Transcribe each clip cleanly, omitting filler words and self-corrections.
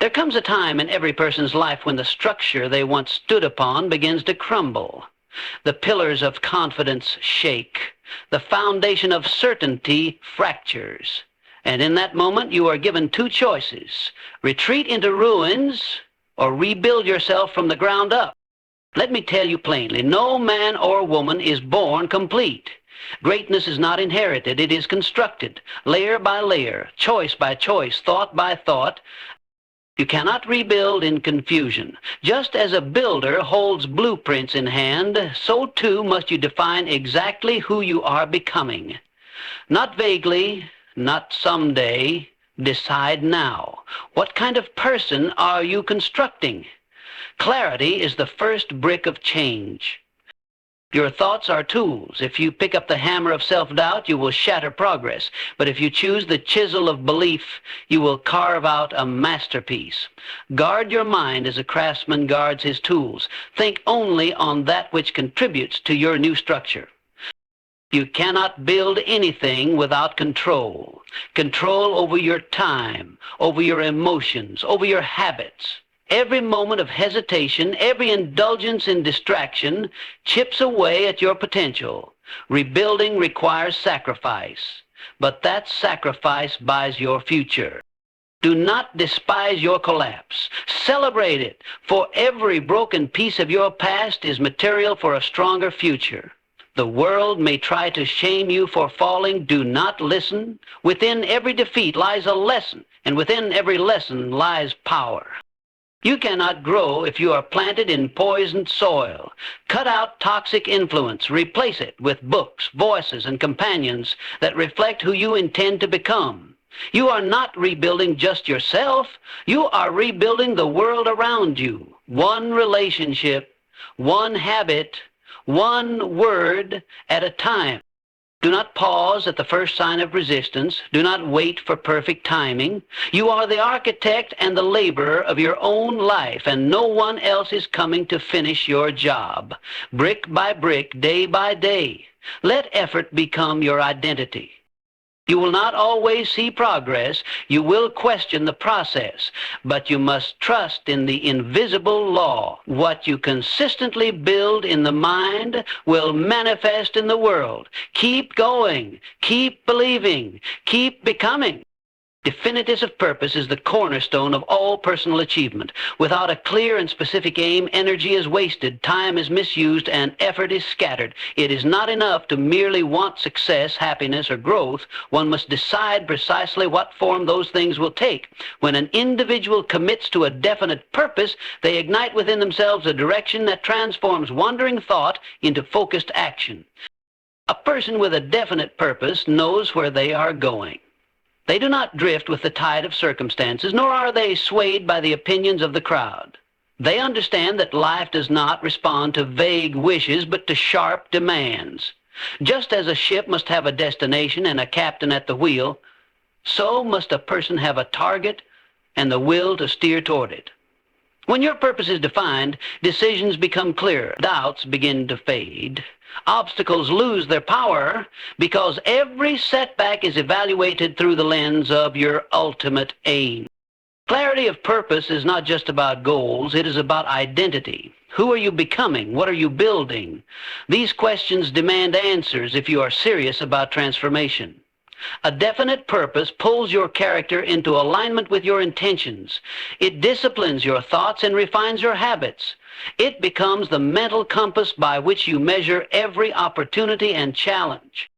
There comes a time in every person's life when the structure they once stood upon begins to crumble. The pillars of confidence shake. The foundation of certainty fractures. And in that moment, you are given two choices: retreat into ruins or rebuild yourself from the ground up. Let me tell you plainly, no man or woman is born complete. Greatness is not inherited, it is constructed, layer by layer, choice by choice, thought by thought. You cannot rebuild in confusion. Just as a builder holds blueprints in hand, so too must you define exactly who you are becoming. Not vaguely, not someday, decide now. What kind of person are you constructing? Clarity is the first brick of change. Your thoughts are tools. If you pick up the hammer of self-doubt, you will shatter progress. But if you choose the chisel of belief, you will carve out a masterpiece. Guard your mind as a craftsman guards his tools. Think only on that which contributes to your new structure. You cannot build anything without control. Control over your time, over your emotions, over your habits. Every moment of hesitation, every indulgence in distraction chips away at your potential. Rebuilding requires sacrifice, but that sacrifice buys your future. Do not despise your collapse. Celebrate it, for every broken piece of your past is material for a stronger future. The world may try to shame you for falling. Do not listen. Within every defeat lies a lesson, and within every lesson lies power. You cannot grow if you are planted in poisoned soil. Cut out toxic influence. Replace it with books, voices, and companions that reflect who you intend to become. You are not rebuilding just yourself. You are rebuilding the world around you. One relationship, one habit, one word at a time. Do not pause at the first sign of resistance. Do not wait for perfect timing. You are the architect and the laborer of your own life, and no one else is coming to finish your job. Brick by brick, day by day. Let effort become your identity. You will not always see progress. You will question the process, but you must trust in the invisible law. What you consistently build in the mind will manifest in the world. Keep going. Keep believing. Keep becoming. Definiteness of purpose is the cornerstone of all personal achievement. Without a clear and specific aim, energy is wasted, time is misused, and effort is scattered. It is not enough to merely want success, happiness, or growth. One must decide precisely what form those things will take. When an individual commits to a definite purpose, they ignite within themselves a direction that transforms wandering thought into focused action. A person with a definite purpose knows where they are going. They do not drift with the tide of circumstances, nor are they swayed by the opinions of the crowd. They understand that life does not respond to vague wishes, but to sharp demands. Just as a ship must have a destination and a captain at the wheel, so must a person have a target and the will to steer toward it. When your purpose is defined, decisions become clearer, doubts begin to fade. Obstacles lose their power because every setback is evaluated through the lens of your ultimate aim. Clarity of purpose is not just about goals, it is about identity. Who are you becoming? What are you building? These questions demand answers if you are serious about transformation. A definite purpose pulls your character into alignment with your intentions. It disciplines your thoughts and refines your habits. It becomes the mental compass by which you measure every opportunity and challenge.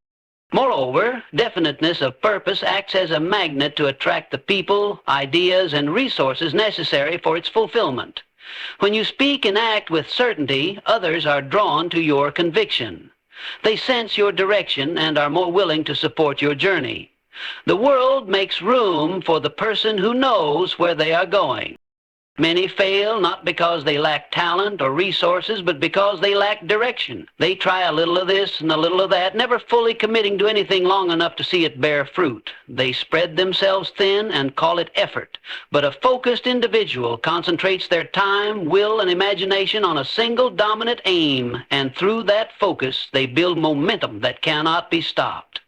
Moreover, definiteness of purpose acts as a magnet to attract the people, ideas, and resources necessary for its fulfillment. When you speak and act with certainty, others are drawn to your conviction. They sense your direction and are more willing to support your journey. The world makes room for the person who knows where they are going. Many fail not because they lack talent or resources, but because they lack direction. They try a little of this and a little of that, never fully committing to anything long enough to see it bear fruit. They spread themselves thin and call it effort. But a focused individual concentrates their time, will, and imagination on a single dominant aim, and through that focus they build momentum that cannot be stopped.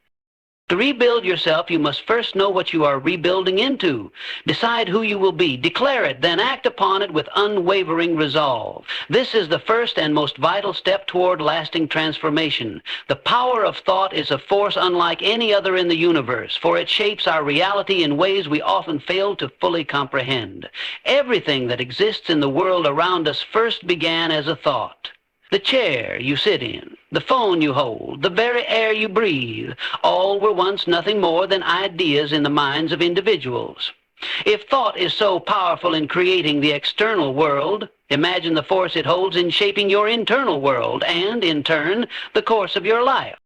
To rebuild yourself, you must first know what you are rebuilding into. Decide who you will be. Declare it, then act upon it with unwavering resolve. This is the first and most vital step toward lasting transformation. The power of thought is a force unlike any other in the universe, for it shapes our reality in ways we often fail to fully comprehend. Everything that exists in the world around us first began as a thought. The chair you sit in, the phone you hold, the very air you breathe, all were once nothing more than ideas in the minds of individuals. If thought is so powerful in creating the external world, imagine the force it holds in shaping your internal world and, in turn, the course of your life.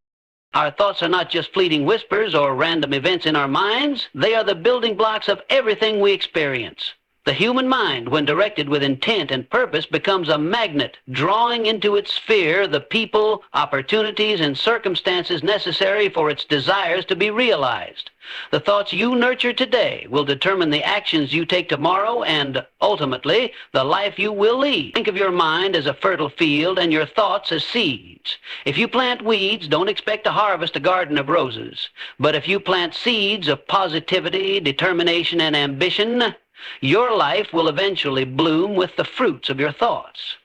Our thoughts are not just fleeting whispers or random events in our minds. They are the building blocks of everything we experience. The human mind, when directed with intent and purpose, becomes a magnet, drawing into its sphere the people, opportunities, and circumstances necessary for its desires to be realized. The thoughts you nurture today will determine the actions you take tomorrow and, ultimately, the life you will lead. Think of your mind as a fertile field and your thoughts as seeds. If you plant weeds, don't expect to harvest a garden of roses. But if you plant seeds of positivity, determination, and ambition, your life will eventually bloom with the fruits of your thoughts.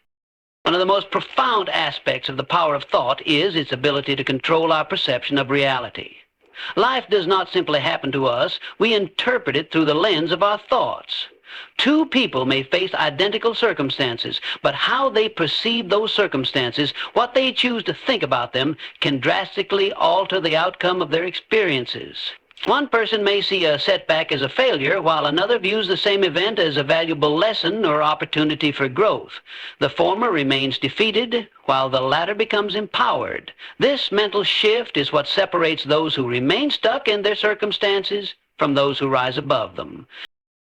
One of the most profound aspects of the power of thought is its ability to control our perception of reality. Life does not simply happen to us. We interpret it through the lens of our thoughts. Two people may face identical circumstances, but how they perceive those circumstances, what they choose to think about them, can drastically alter the outcome of their experiences. One person may see a setback as a failure, while another views the same event as a valuable lesson or opportunity for growth. The former remains defeated, while the latter becomes empowered. This mental shift is what separates those who remain stuck in their circumstances from those who rise above them.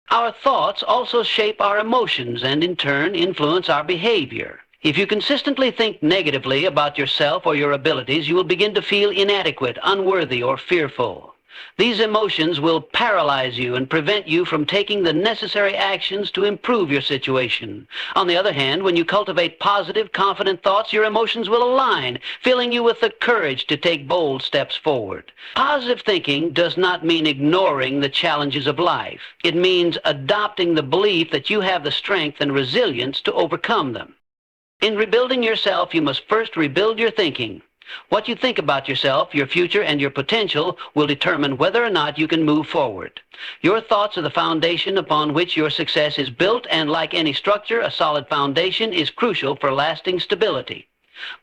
Our thoughts also shape our emotions and, in turn, influence our behavior. If you consistently think negatively about yourself or your abilities, you will begin to feel inadequate, unworthy, or fearful. These emotions will paralyze you and prevent you from taking the necessary actions to improve your situation. On the other hand, when you cultivate positive, confident thoughts, your emotions will align, filling you with the courage to take bold steps forward. Positive thinking does not mean ignoring the challenges of life. It means adopting the belief that you have the strength and resilience to overcome them. In rebuilding yourself, you must first rebuild your thinking. What you think about yourself, your future, and your potential will determine whether or not you can move forward. Your thoughts are the foundation upon which your success is built, and like any structure, a solid foundation is crucial for lasting stability.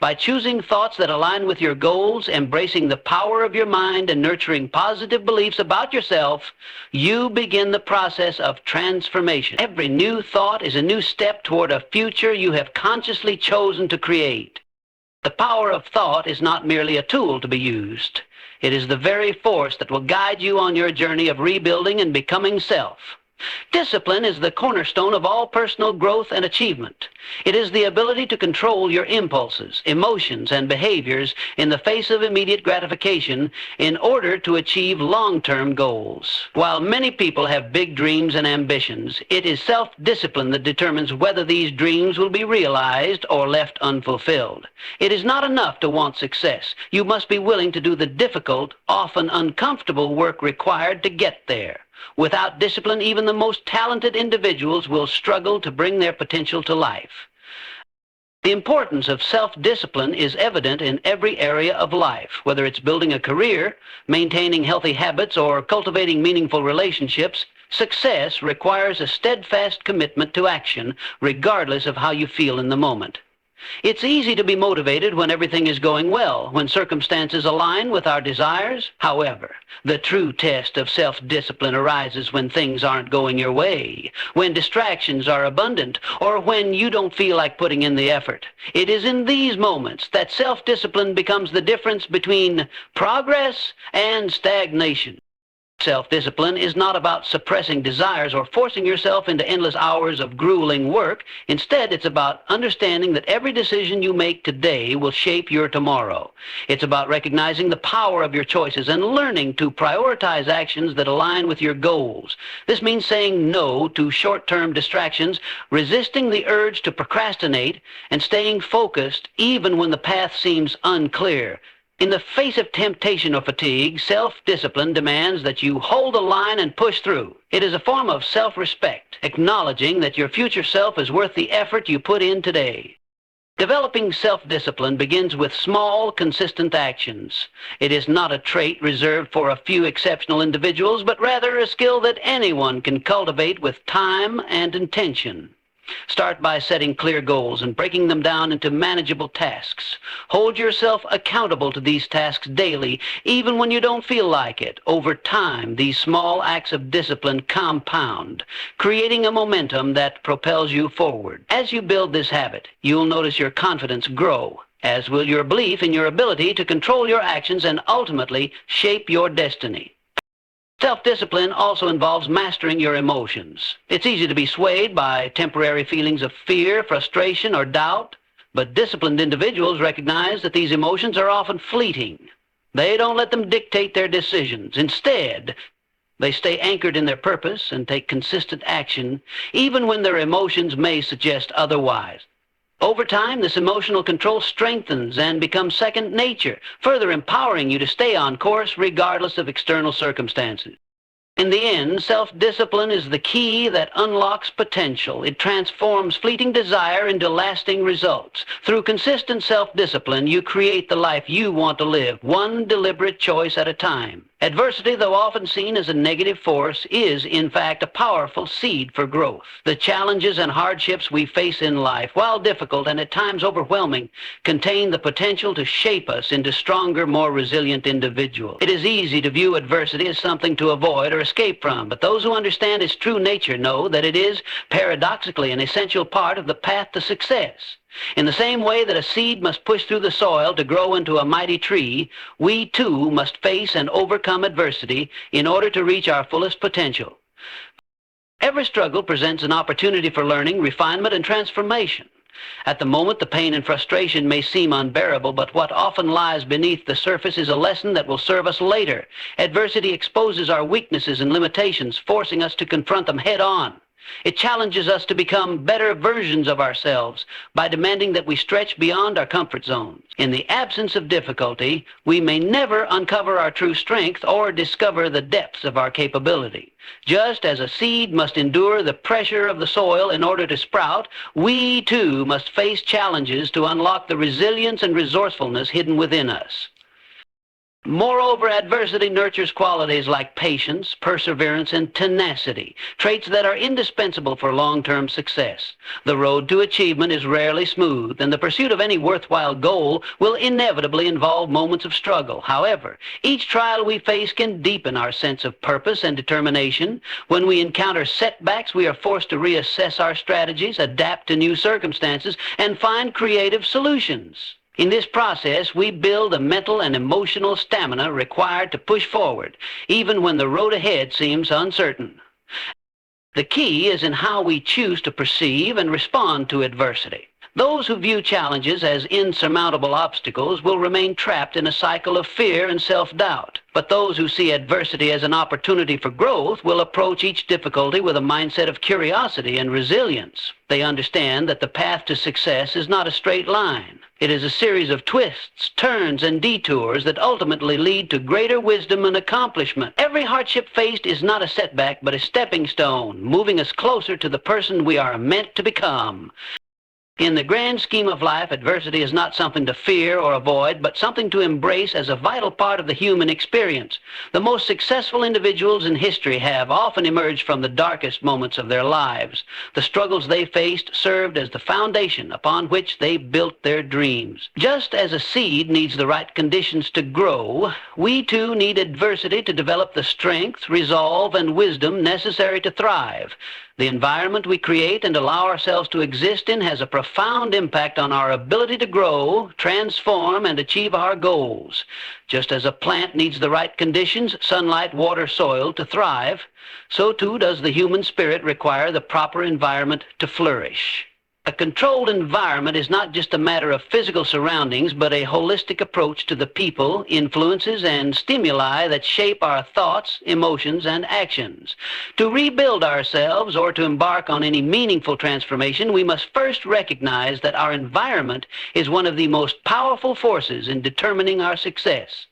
By choosing thoughts that align with your goals, embracing the power of your mind, and nurturing positive beliefs about yourself, you begin the process of transformation. Every new thought is a new step toward a future you have consciously chosen to create. The power of thought is not merely a tool to be used. It is the very force that will guide you on your journey of rebuilding and becoming self. Discipline is the cornerstone of all personal growth and achievement. It is the ability to control your impulses, emotions, and behaviors in the face of immediate gratification in order to achieve long-term goals. While many people have big dreams and ambitions, it is self-discipline that determines whether these dreams will be realized or left unfulfilled. It is not enough to want success. You must be willing to do the difficult, often uncomfortable work required to get there. Without discipline, even the most talented individuals will struggle to bring their potential to life. The importance of self-discipline is evident in every area of life, whether it's building a career, maintaining healthy habits, or cultivating meaningful relationships. Success requires a steadfast commitment to action, regardless of how you feel in the moment. It's easy to be motivated when everything is going well, when circumstances align with our desires. However, the true test of self-discipline arises when things aren't going your way, when distractions are abundant, or when you don't feel like putting in the effort. It is in these moments that self-discipline becomes the difference between progress and stagnation. Self-discipline is not about suppressing desires or forcing yourself into endless hours of grueling work. Instead, it's about understanding that every decision you make today will shape your tomorrow. It's about recognizing the power of your choices and learning to prioritize actions that align with your goals. This means saying no to short-term distractions, resisting the urge to procrastinate, and staying focused even when the path seems unclear. In the face of temptation or fatigue, self-discipline demands that you hold the line and push through. It is a form of self-respect, acknowledging that your future self is worth the effort you put in today. Developing self-discipline begins with small, consistent actions. It is not a trait reserved for a few exceptional individuals, but rather a skill that anyone can cultivate with time and intention. Start by setting clear goals and breaking them down into manageable tasks. Hold yourself accountable to these tasks daily, even when you don't feel like it. Over time, these small acts of discipline compound, creating a momentum that propels you forward. As you build this habit, you'll notice your confidence grow, as will your belief in your ability to control your actions and ultimately shape your destiny. Self-discipline also involves mastering your emotions. It's easy to be swayed by temporary feelings of fear, frustration, or doubt, but disciplined individuals recognize that these emotions are often fleeting. They don't let them dictate their decisions. Instead, they stay anchored in their purpose and take consistent action, even when their emotions may suggest otherwise. Over time, this emotional control strengthens and becomes second nature, further empowering you to stay on course regardless of external circumstances. In the end, self-discipline is the key that unlocks potential. It transforms fleeting desire into lasting results. Through consistent self-discipline, you create the life you want to live, one deliberate choice at a time. Adversity, though often seen as a negative force, is, in fact, a powerful seed for growth. The challenges and hardships we face in life, while difficult and at times overwhelming, contain the potential to shape us into stronger, more resilient individuals. It is easy to view adversity as something to avoid or escape from, but those who understand its true nature know that it is, paradoxically, an essential part of the path to success. In the same way that a seed must push through the soil to grow into a mighty tree, we too must face and overcome adversity in order to reach our fullest potential. Every struggle presents an opportunity for learning, refinement, and transformation. At the moment, the pain and frustration may seem unbearable, but what often lies beneath the surface is a lesson that will serve us later. Adversity exposes our weaknesses and limitations, forcing us to confront them head-on. It challenges us to become better versions of ourselves by demanding that we stretch beyond our comfort zones. In the absence of difficulty, we may never uncover our true strength or discover the depths of our capability. Just as a seed must endure the pressure of the soil in order to sprout, we too must face challenges to unlock the resilience and resourcefulness hidden within us. Moreover, adversity nurtures qualities like patience, perseverance, and tenacity, traits that are indispensable for long-term success. The road to achievement is rarely smooth, and the pursuit of any worthwhile goal will inevitably involve moments of struggle. However, each trial we face can deepen our sense of purpose and determination. When we encounter setbacks, we are forced to reassess our strategies, adapt to new circumstances, and find creative solutions. In this process, we build the mental and emotional stamina required to push forward, even when the road ahead seems uncertain. The key is in how we choose to perceive and respond to adversity. Those who view challenges as insurmountable obstacles will remain trapped in a cycle of fear and self-doubt. But those who see adversity as an opportunity for growth will approach each difficulty with a mindset of curiosity and resilience. They understand that the path to success is not a straight line. It is a series of twists, turns, and detours that ultimately lead to greater wisdom and accomplishment. Every hardship faced is not a setback, but a stepping stone, moving us closer to the person we are meant to become. In the grand scheme of life, adversity is not something to fear or avoid, but something to embrace as a vital part of the human experience. The most successful individuals in history have often emerged from the darkest moments of their lives. The struggles they faced served as the foundation upon which they built their dreams. Just as a seed needs the right conditions to grow, we too need adversity to develop the strength, resolve, and wisdom necessary to thrive. The environment we create and allow ourselves to exist in has a profound impact on our ability to grow, transform, and achieve our goals. Just as a plant needs the right conditions, sunlight, water, soil, to thrive, so too does the human spirit require the proper environment to flourish. A controlled environment is not just a matter of physical surroundings, but a holistic approach to the people, influences, and stimuli that shape our thoughts, emotions, and actions. To rebuild ourselves or to embark on any meaningful transformation, we must first recognize that our environment is one of the most powerful forces in determining our success.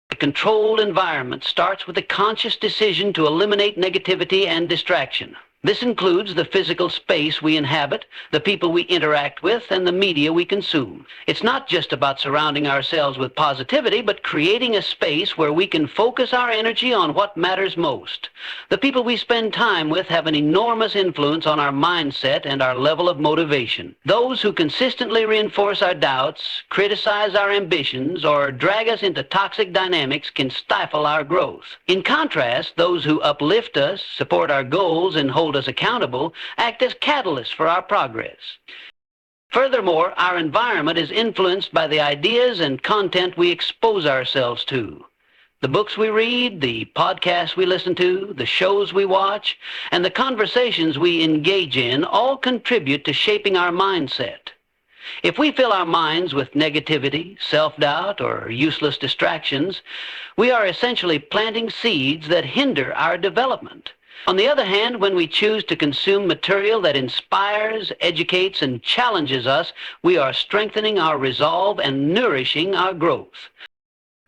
A controlled environment starts with a conscious decision to eliminate negativity and distraction. This includes the physical space we inhabit, the people we interact with, and the media we consume. It's not just about surrounding ourselves with positivity, but creating a space where we can focus our energy on what matters most. The people we spend time with have an enormous influence on our mindset and our level of motivation. Those who consistently reinforce our doubts, criticize our ambitions, or drag us into toxic dynamics can stifle our growth. In contrast, those who uplift us, support our goals, and hold us accountable act as catalysts for our progress. Furthermore, our environment is influenced by the ideas and content we expose ourselves to. The books we read, the podcasts we listen to, the shows we watch, and the conversations we engage in all contribute to shaping our mindset. If we fill our minds with negativity, self-doubt, or useless distractions, we are essentially planting seeds that hinder our development. On the other hand, when we choose to consume material that inspires, educates, and challenges us, we are strengthening our resolve and nourishing our growth.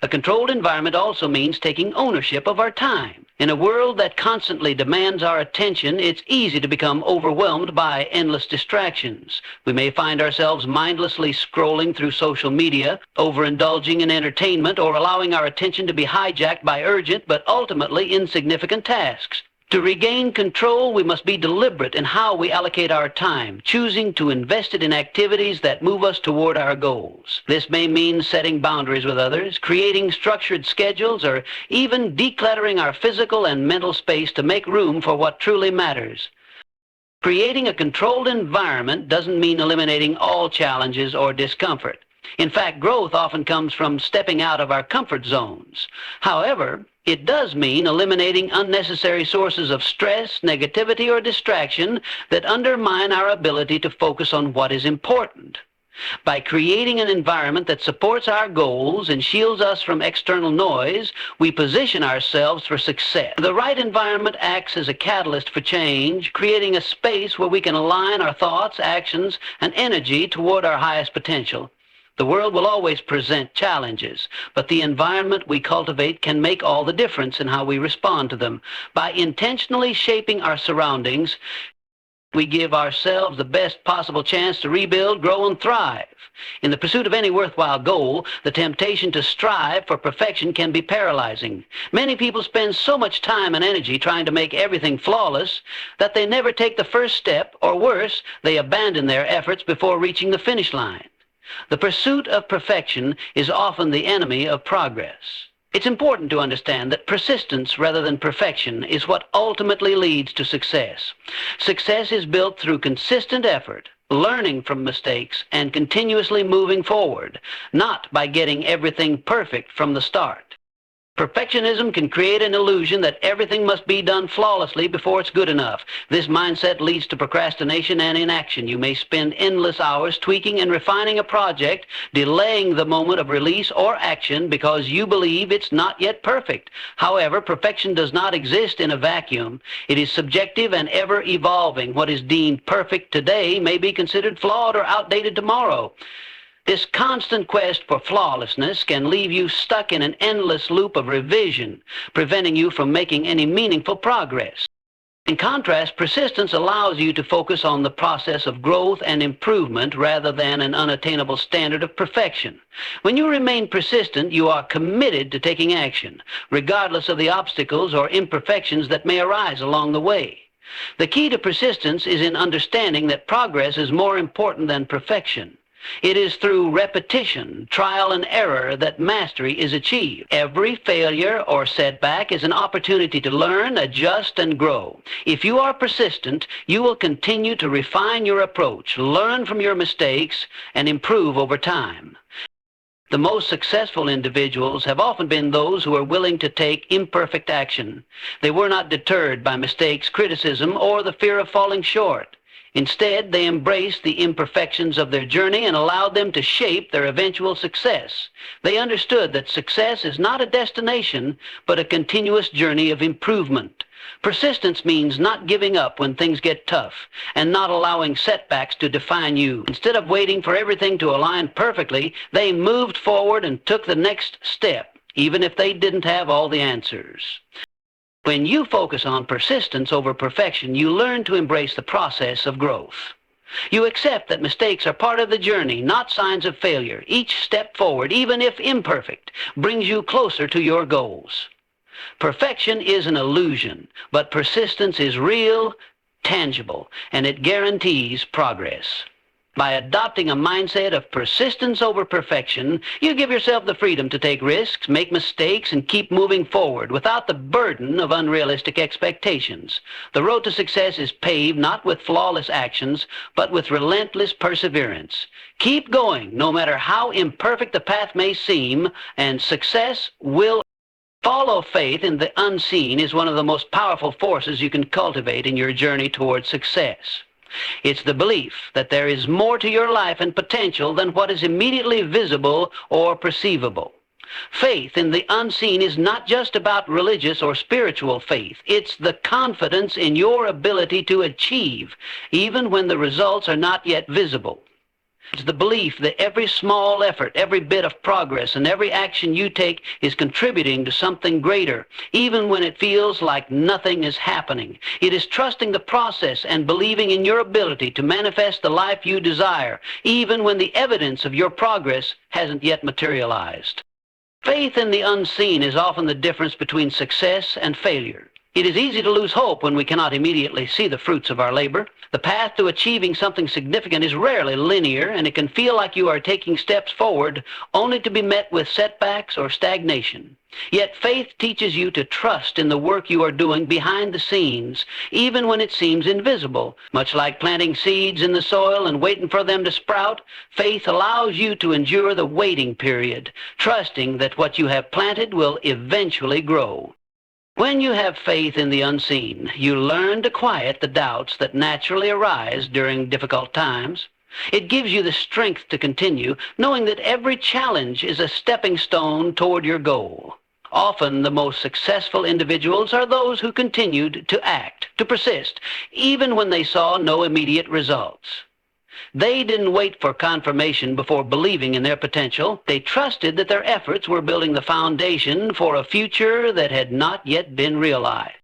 A controlled environment also means taking ownership of our time. In a world that constantly demands our attention, it's easy to become overwhelmed by endless distractions. We may find ourselves mindlessly scrolling through social media, overindulging in entertainment, or allowing our attention to be hijacked by urgent but ultimately insignificant tasks. To regain control, we must be deliberate in how we allocate our time, choosing to invest it in activities that move us toward our goals. This may mean setting boundaries with others, creating structured schedules, or even decluttering our physical and mental space to make room for what truly matters. Creating a controlled environment doesn't mean eliminating all challenges or discomfort. In fact, growth often comes from stepping out of our comfort zones. However, it does mean eliminating unnecessary sources of stress, negativity, or distraction that undermine our ability to focus on what is important. By creating an environment that supports our goals and shields us from external noise, we position ourselves for success. The right environment acts as a catalyst for change, creating a space where we can align our thoughts, actions, and energy toward our highest potential. The world will always present challenges, but the environment we cultivate can make all the difference in how we respond to them. By intentionally shaping our surroundings, we give ourselves the best possible chance to rebuild, grow, and thrive. In the pursuit of any worthwhile goal, the temptation to strive for perfection can be paralyzing. Many people spend so much time and energy trying to make everything flawless that they never take the first step, or worse, they abandon their efforts before reaching the finish line. The pursuit of perfection is often the enemy of progress. It's important to understand that persistence rather than perfection is what ultimately leads to success. Success is built through consistent effort, learning from mistakes, and continuously moving forward, not by getting everything perfect from the start. Perfectionism can create an illusion that everything must be done flawlessly before it's good enough. This mindset leads to procrastination and inaction. You may spend endless hours tweaking and refining a project, delaying the moment of release or action because you believe it's not yet perfect. However, perfection does not exist in a vacuum. It is subjective and ever evolving. What is deemed perfect today may be considered flawed or outdated tomorrow. This constant quest for flawlessness can leave you stuck in an endless loop of revision, preventing you from making any meaningful progress. In contrast, persistence allows you to focus on the process of growth and improvement rather than an unattainable standard of perfection. When you remain persistent, you are committed to taking action, regardless of the obstacles or imperfections that may arise along the way. The key to persistence is in understanding that progress is more important than perfection. It is through repetition, trial and error that mastery is achieved. Every failure or setback is an opportunity to learn, adjust, and grow. If you are persistent, you will continue to refine your approach, learn from your mistakes, and improve over time. The most successful individuals have often been those who are willing to take imperfect action. They were not deterred by mistakes, criticism, or the fear of falling short. Instead, they embraced the imperfections of their journey and allowed them to shape their eventual success. They understood that success is not a destination, but a continuous journey of improvement. Persistence means not giving up when things get tough and not allowing setbacks to define you. Instead of waiting for everything to align perfectly, they moved forward and took the next step, even if they didn't have all the answers. When you focus on persistence over perfection, you learn to embrace the process of growth. You accept that mistakes are part of the journey, not signs of failure. Each step forward, even if imperfect, brings you closer to your goals. Perfection is an illusion, but persistence is real, tangible, and it guarantees progress. By adopting a mindset of persistence over perfection, you give yourself the freedom to take risks, make mistakes, and keep moving forward without the burden of unrealistic expectations. The road to success is paved not with flawless actions, but with relentless perseverance. Keep going, no matter how imperfect the path may seem, and success will follow. Faith in the unseen is one of the most powerful forces you can cultivate in your journey toward success. It's the belief that there is more to your life and potential than what is immediately visible or perceivable. Faith in the unseen is not just about religious or spiritual faith. It's the confidence in your ability to achieve, even when the results are not yet visible. It's the belief that every small effort, every bit of progress, and every action you take is contributing to something greater, even when it feels like nothing is happening. It is trusting the process and believing in your ability to manifest the life you desire, even when the evidence of your progress hasn't yet materialized. Faith in the unseen is often the difference between success and failure. It is easy to lose hope when we cannot immediately see the fruits of our labor. The path to achieving something significant is rarely linear, and it can feel like you are taking steps forward only to be met with setbacks or stagnation. Yet faith teaches you to trust in the work you are doing behind the scenes, even when it seems invisible. Much like planting seeds in the soil and waiting for them to sprout, faith allows you to endure the waiting period, trusting that what you have planted will eventually grow. When you have faith in the unseen, you learn to quiet the doubts that naturally arise during difficult times. It gives you the strength to continue, knowing that every challenge is a stepping stone toward your goal. Often the most successful individuals are those who continued to act, to persist, even when they saw no immediate results. They didn't wait for confirmation before believing in their potential. They trusted that their efforts were building the foundation for a future that had not yet been realized.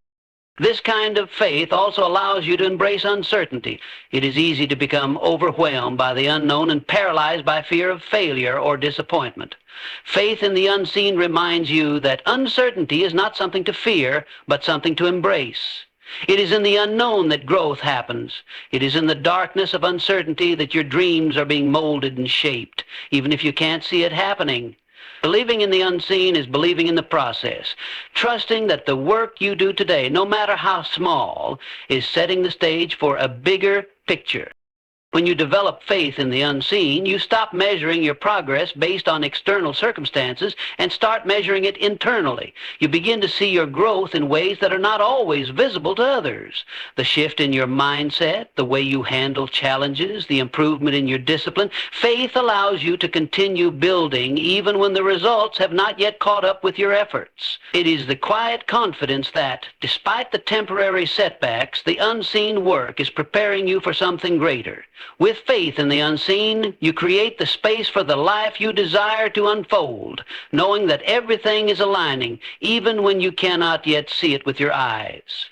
This kind of faith also allows you to embrace uncertainty. It is easy to become overwhelmed by the unknown and paralyzed by fear of failure or disappointment. Faith in the unseen reminds you that uncertainty is not something to fear, but something to embrace. It is in the unknown that growth happens. It is in the darkness of uncertainty that your dreams are being molded and shaped, even if you can't see it happening. Believing in the unseen is believing in the process, trusting that the work you do today, no matter how small, is setting the stage for a bigger picture. When you develop faith in the unseen, you stop measuring your progress based on external circumstances and start measuring it internally. You begin to see your growth in ways that are not always visible to others. The shift in your mindset, the way you handle challenges, the improvement in your discipline, faith allows you to continue building even when the results have not yet caught up with your efforts. It is the quiet confidence that, despite the temporary setbacks, the unseen work is preparing you for something greater. With faith in the unseen, you create the space for the life you desire to unfold, knowing that everything is aligning, even when you cannot yet see it with your eyes.